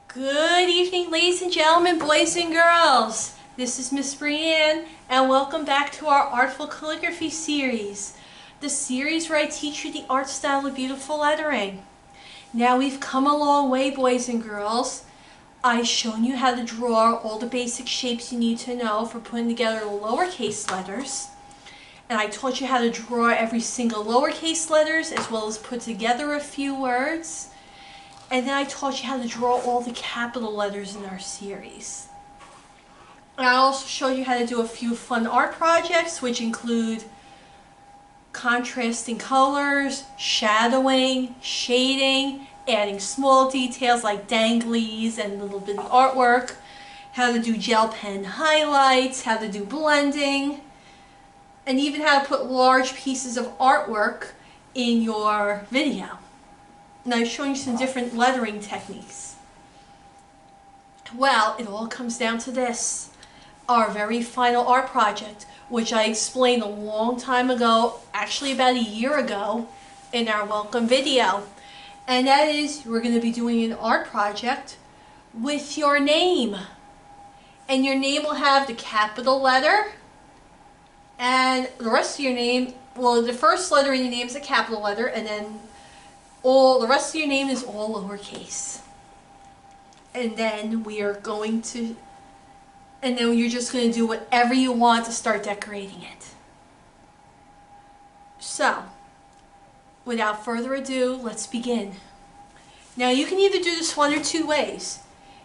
Good evening, ladies and gentlemen, boys and girls. This is Miss Brianne, and welcome back to our Artful Calligraphy series, the series where I teach you the art style of beautiful lettering. Now we've come a long way, boys and girls. I've shown you how to draw all the basic shapes you need to know for putting together lowercase letters. And I taught you how to draw every single lowercase letters as well as put together a few words. And then I taught you how to draw all the capital letters in our series. And I also showed you how to do a few fun art projects, which include contrasting colors, shadowing, shading, adding small details like danglies and a little bit of artwork, how to do gel pen highlights, how to do blending, and even how to put large pieces of artwork in your video. And I've shown you some different lettering techniques. Well, it all comes down to this, our very final art project, which I explained a long time ago, actually about a year ago, in our welcome video. And that is, we're going to be doing an art project with your name. And your name will have the capital letter, and the rest of your name, well, the first letter in your name is a capital letter, and then the rest of your name is all lowercase. And then you're just going to do whatever you want to start decorating it. So, without further ado, let's begin. Now you can either do this one or two ways.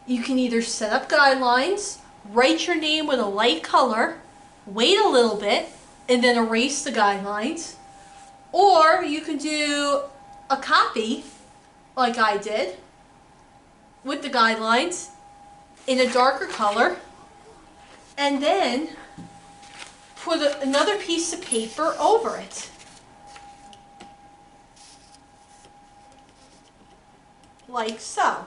You can either set up guidelines, write your name with a light color, wait a little bit, and then erase the guidelines. Or you can do a copy, like I did, with the guidelines in a darker color, and then put another piece of paper over it. Like so.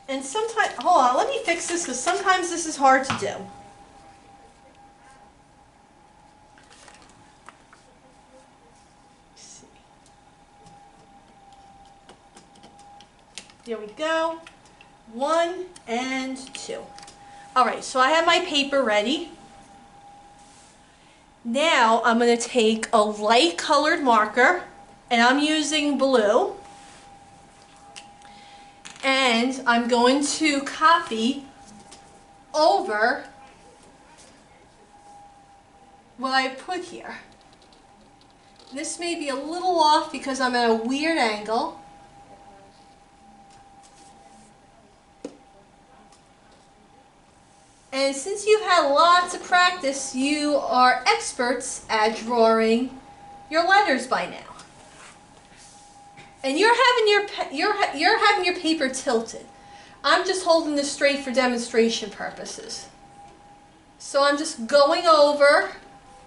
And sometimes, hold on, let me fix this because sometimes this is hard to do. There we go. 1 and 2. Alright, so I have my paper ready. Now I'm going to take a light colored marker, and I'm using blue. And I'm going to copy over what I put here. This may be a little off because I'm at a weird angle. And since you've had lots of practice, you are experts at drawing your letters by now. And you're having your paper tilted. I'm just holding this straight for demonstration purposes. So I'm just going over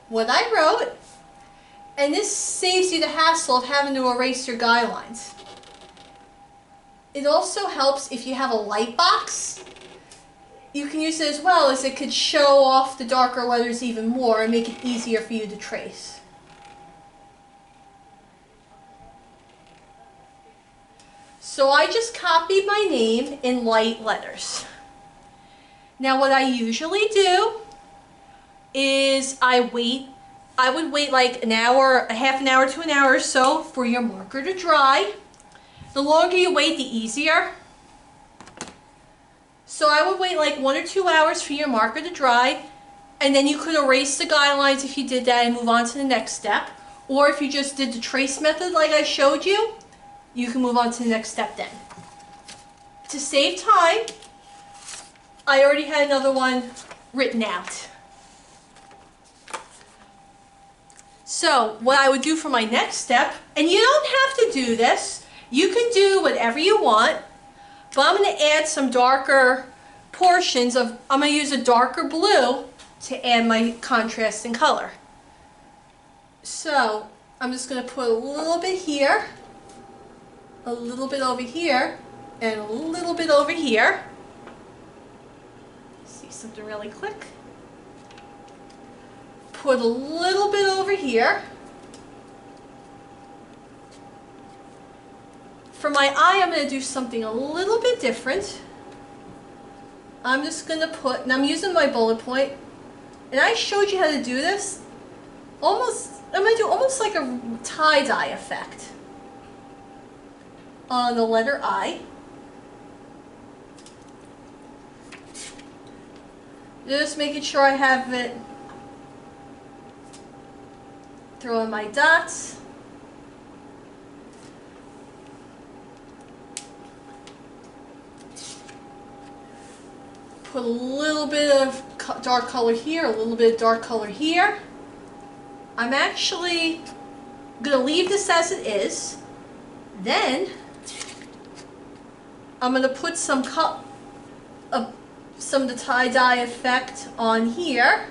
what I wrote, and this saves you the hassle of having to erase your guidelines. It also helps if you have a light box. You can use it as well, as it could show off the darker letters even more and make it easier for you to trace. So I just copied my name in light letters. Now what I usually do is I would wait like an hour, a half an hour to an hour or so for your marker to dry. The longer you wait, the easier. So I would wait like 1 or 2 hours for your marker to dry, and then you could erase the guidelines if you did that and move on to the next step. Or if you just did the trace method like I showed you, you can move on to the next step then. To save time, I already had another one written out. So what I would do for my next step, and you don't have to do this, you can do whatever you want, but I'm going to add some darker portions of, I'm going to use a darker blue to add my contrast in color. So I'm just going to put a little bit here, a little bit over here, and a little bit over here. See something really quick. Put a little bit over here. For my eye, I'm going to do something a little bit different. I'm just going to put, and I'm using my bullet point, and I showed you how to do this. I'm going to do almost like a tie-dye effect on the letter I. Just making sure I have it, throw in my dots. Put a little bit of dark color here, a little bit of dark color here. I'm actually going to leave this as it is. Then I'm going to put some of the tie-dye effect on here.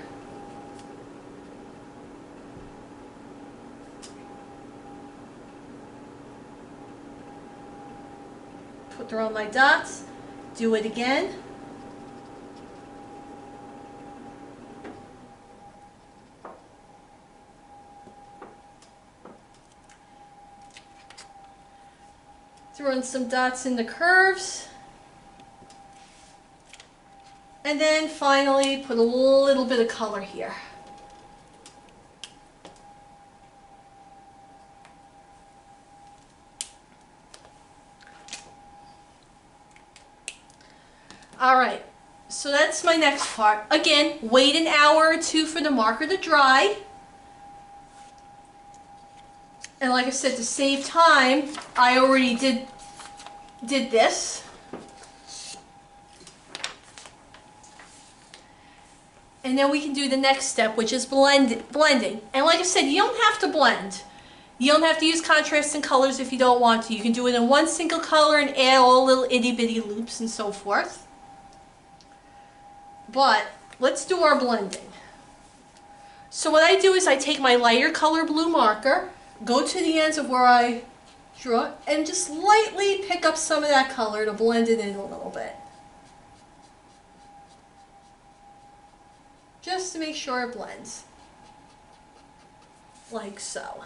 Throw on my dots. Do it again. Throw in some dots in the curves. And then finally put a little bit of color here. Alright, so that's my next part. Again, wait an hour or two for the marker to dry. And like I said, to save time, I already did this. And then we can do the next step, which is blending. And like I said, you don't have to blend. You don't have to use contrast and colors if you don't want to. You can do it in one single color and add all little itty bitty loops and so forth. But let's do our blending. So what I do is I take my lighter color blue marker, go to the ends of where I drew it, and just lightly pick up some of that color to blend it in a little bit. Just to make sure it blends. Like so.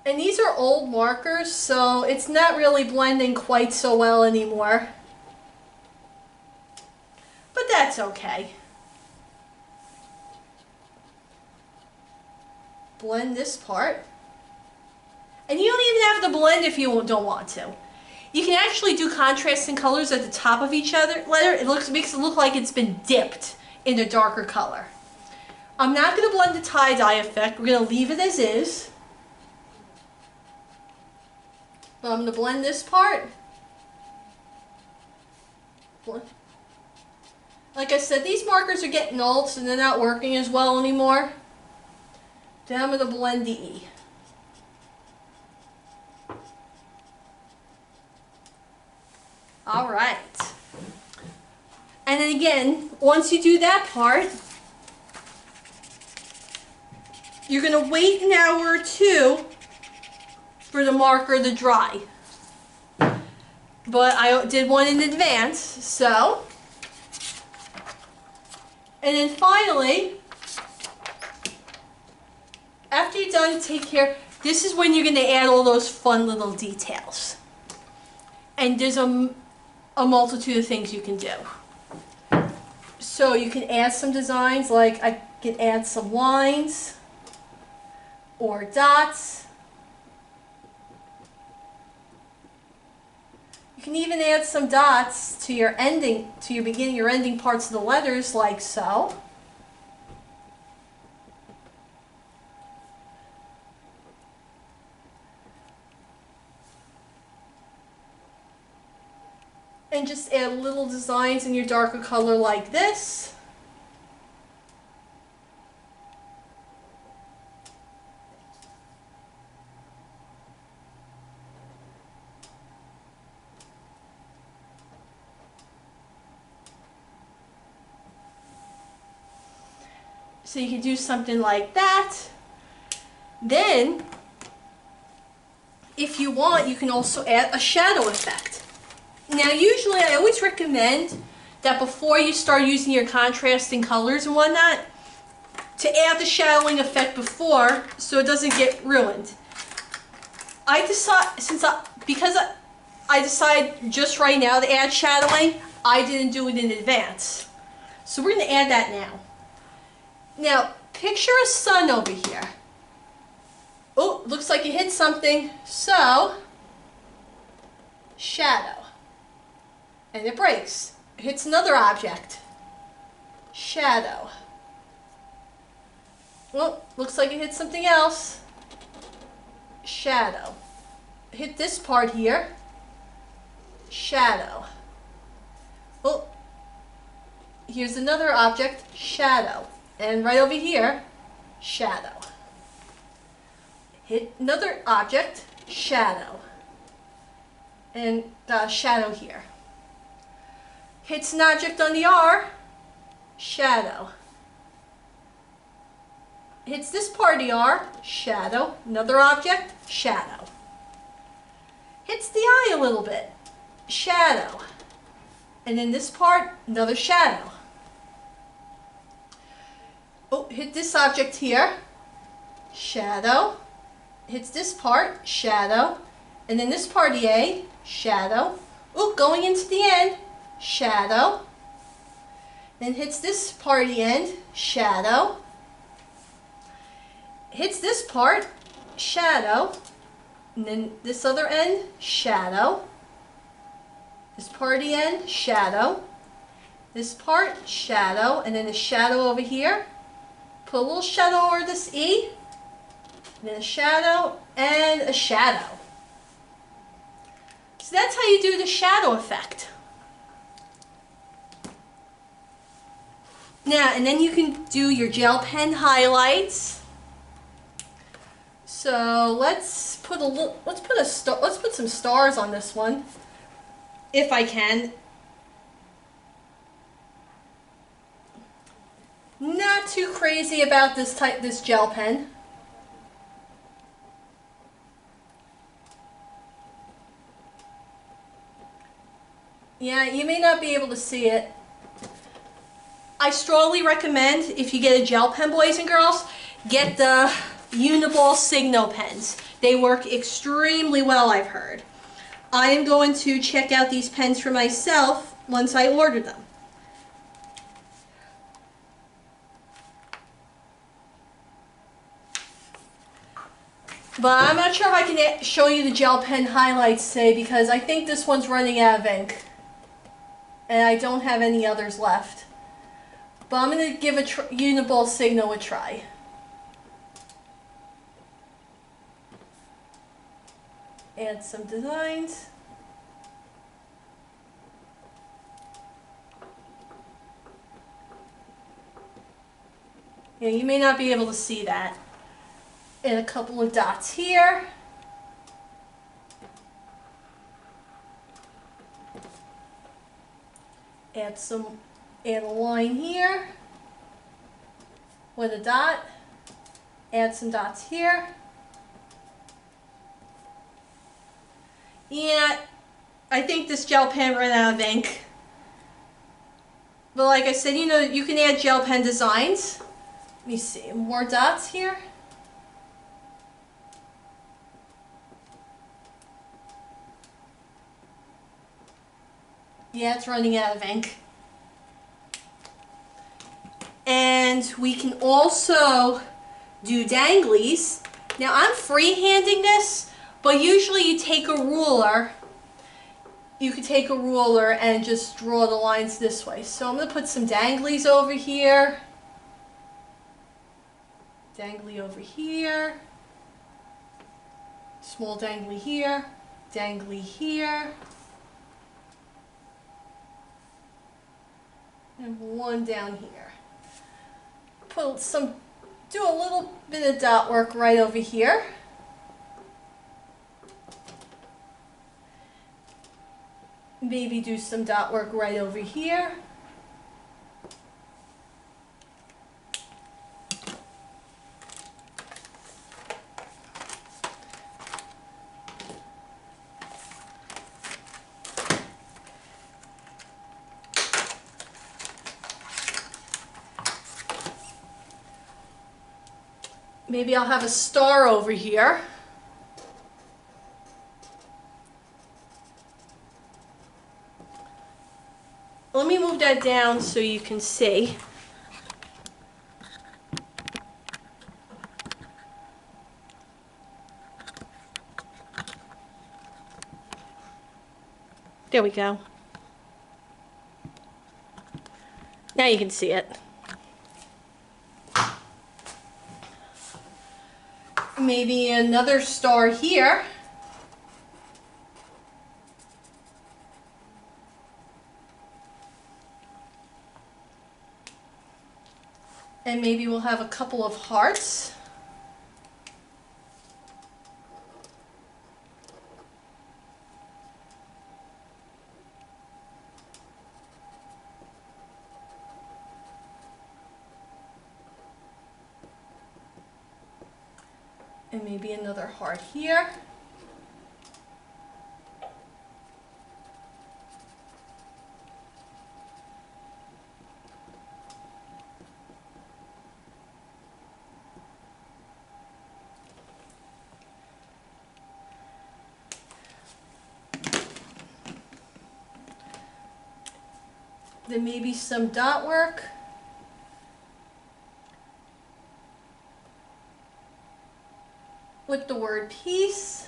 And these are old markers, so it's not really blending quite so well anymore. But that's okay. Blend this part. And you don't even have to blend if you don't want to. You can actually do contrast and colors at the top of each other letter. It makes it look like it's been dipped in a darker color. I'm not going to blend the tie-dye effect. We're going to leave it as is. But I'm going to blend this part. Like I said, these markers are getting old, so they're not working as well anymore. Then I'm going to blend the E. All right. And then again, once you do that part, you're going to wait an hour or two for the marker to dry. But I did one in advance, so. And then finally, after you're done, take care. This is when you're going to add all those fun little details. And there's a multitude of things you can do. So you can add some designs, like I can add some lines or dots. You can even add some dots to your ending, to your beginning or ending parts of the letters, like so. And just add little designs in your darker color like this. So you can do something like that. Then, if you want, you can also add a shadow effect. Now usually I always recommend that before you start using your contrasting colors and whatnot, to add the shadowing effect before so it doesn't get ruined. because I decided just right now to add shadowing, I didn't do it in advance. So we're going to add that now. Now, picture a sun over here. Oh, looks like it hit something. So, shadow. And it breaks. It hits another object. Shadow. Well, looks like it hit something else. Shadow. Hit this part here. Shadow. Oh, here's another object. Shadow. And right over here, shadow. Hit another object. Shadow. And shadow here. Hits an object on the R. Shadow. Hits this part of the R, shadow, another object, shadow. Hits the eye a little bit, shadow. And then this part, another shadow. Oh, hit this object here, shadow. Hits this part, shadow. And then this part of the A, shadow. Oh, going into the end, shadow. Then hits this part of the end, shadow. Hits this part, shadow, and then this other end, shadow. This part of the end, shadow. This part, shadow, and then a shadow over here. Put a little shadow over this E, and then a shadow, and a shadow. So that's how you do the shadow effect. Now, and then you can do your gel pen highlights. So let's put some stars on this one, if I can. Not too crazy about this gel pen. Yeah, you may not be able to see it. I strongly recommend, if you get a gel pen, boys and girls, get the Uniball Signo pens. They work extremely well, I've heard. I am going to check out these pens for myself once I order them. But I'm not sure if I can show you the gel pen highlights today because I think this one's running out of ink. And I don't have any others left. But I'm going to give Uniball Signo a try. Add some designs. Yeah, you may not be able to see that. And a couple of dots here. Add a line here with a dot. Add some dots here. Yeah, I think this gel pen ran out of ink. But like I said, you know, you can add gel pen designs. Let me see, more dots here. Yeah, it's running out of ink. And we can also do danglies. Now I'm freehanding this, but usually you take a ruler. You could take a ruler and just draw the lines this way. So I'm going to put some danglies over here. Dangly over here. Small dangly here. Dangly here. And one down here. Do a little bit of dot work right over here. Maybe do some dot work right over here. Maybe I'll have a star over here. that down so you can see. There we go. Now you can see it. Maybe another star here. And maybe we'll have a couple of hearts. And maybe another heart here. Then maybe some dot work. With the word peace.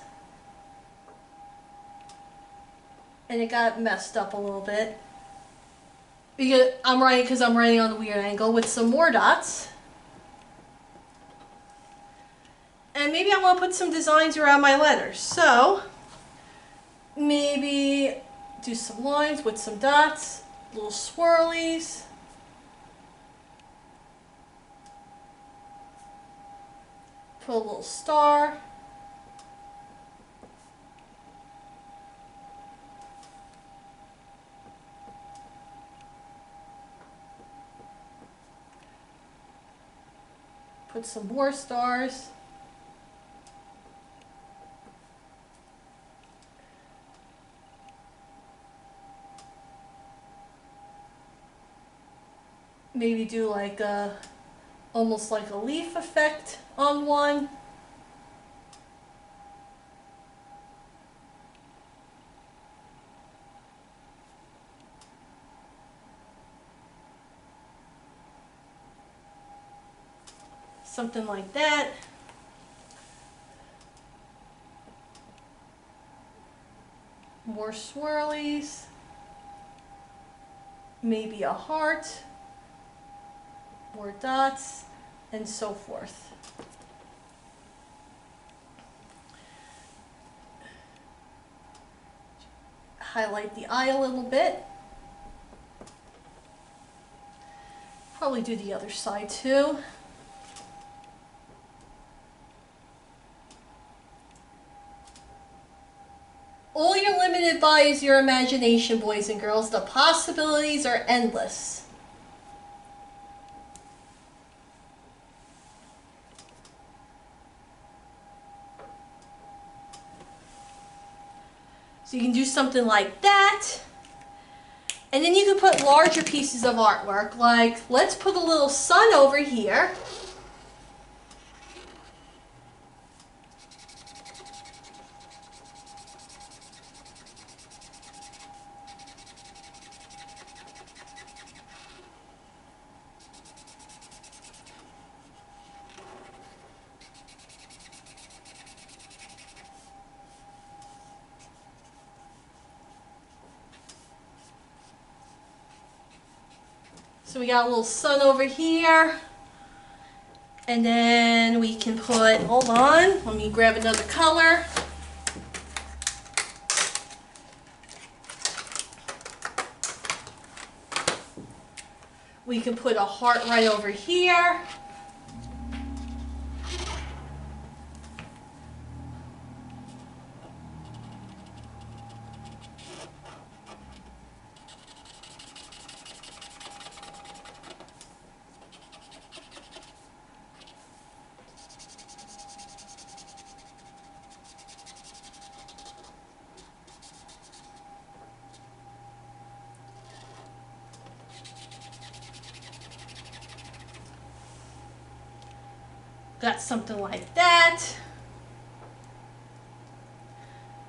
And it got messed up a little bit. Because I'm writing on the weird angle with some more dots. And maybe I want to put some designs around my letters. So maybe do some lines with some dots, little swirlies. Put a little star. Put some more stars. Maybe do like a, almost like a leaf effect on one. Something like that. More swirlies. Maybe a heart. More dots, and so forth. Highlight the eye a little bit. Probably do the other side too. All you're limited by is your imagination, boys and girls. The possibilities are endless. So you can do something like that. And then you can put larger pieces of artwork, like let's put a little sun over here. So we got a little sun over here. And then we can put, hold on, let me grab another color. We can put a heart right over here. Got something like that.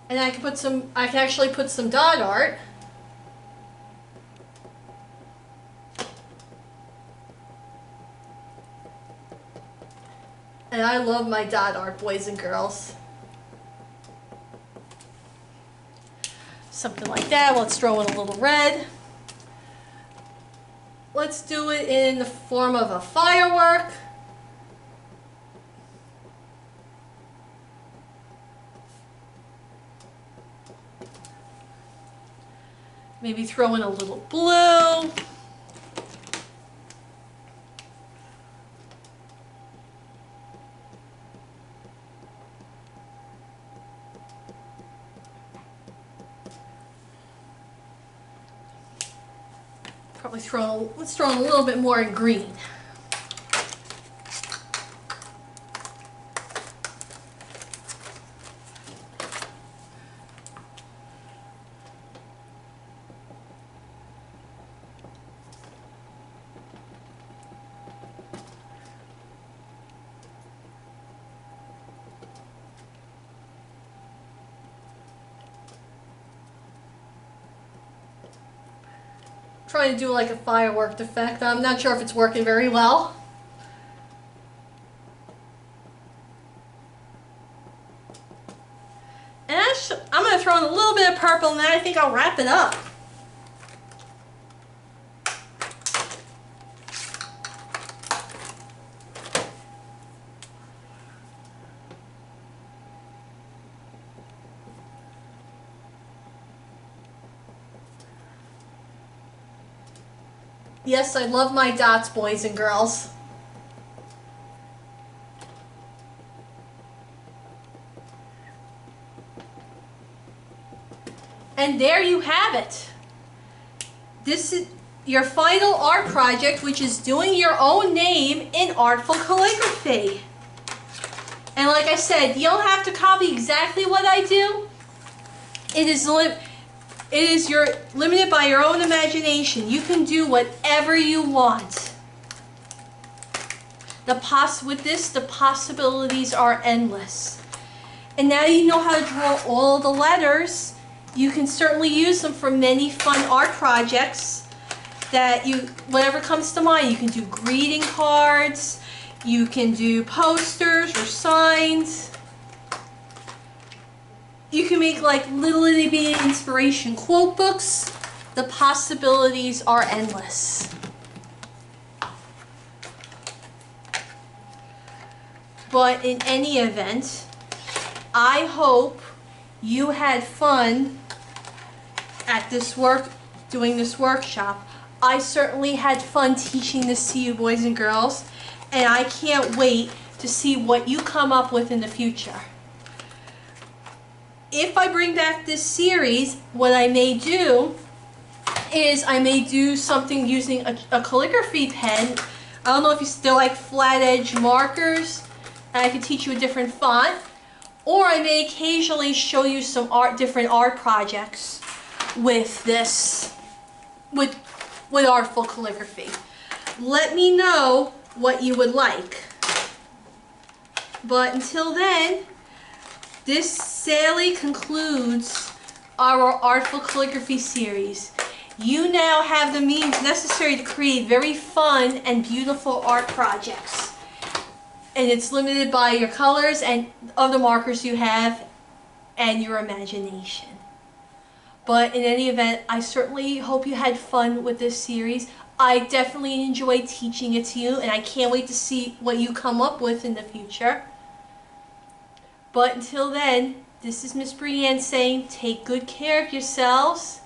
And I can actually put some dot art. And I love my dot art, boys and girls. Something like that. Let's throw in a little red. Let's do it in the form of a firework. Maybe throw in a little blue. Probably let's throw in a little bit more in green. Trying to do like a firework effect. I'm not sure if it's working very well. And I'm going to throw in a little bit of purple, and then I think I'll wrap it up. Yes, I love my dots, boys and girls. And there you have it. This is your final art project, which is doing your own name in Artful Calligraphy. And like I said, you don't have to copy exactly what I do. You're limited by your own imagination. You can do whatever you want. With this, the possibilities are endless. And now you know how to draw all the letters. You can certainly use them for many fun art projects whatever comes to mind. You can do greeting cards, you can do posters or signs. You can make like little itty bitty inspiration quote books. The possibilities are endless. But in any event, I hope you had fun at doing this workshop. I certainly had fun teaching this to you, boys and girls, and I can't wait to see what you come up with in the future. If I bring back this series, what I may do is I may do something using a calligraphy pen. I don't know if you still like flat edge markers, and I could teach you a different font. Or I may occasionally show you some different art projects with Artful Calligraphy. Let me know what you would like. But until then, this sadly concludes our Artful Calligraphy series. You now have the means necessary to create very fun and beautiful art projects. And it's limited by your colors and other markers you have and your imagination. But in any event, I certainly hope you had fun with this series. I definitely enjoyed teaching it to you, and I can't wait to see what you come up with in the future. But until then, this is Miss Brianne saying, take good care of yourselves.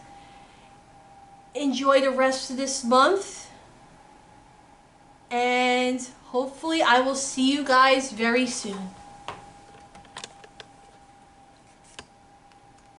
Enjoy the rest of this month. And hopefully I will see you guys very soon.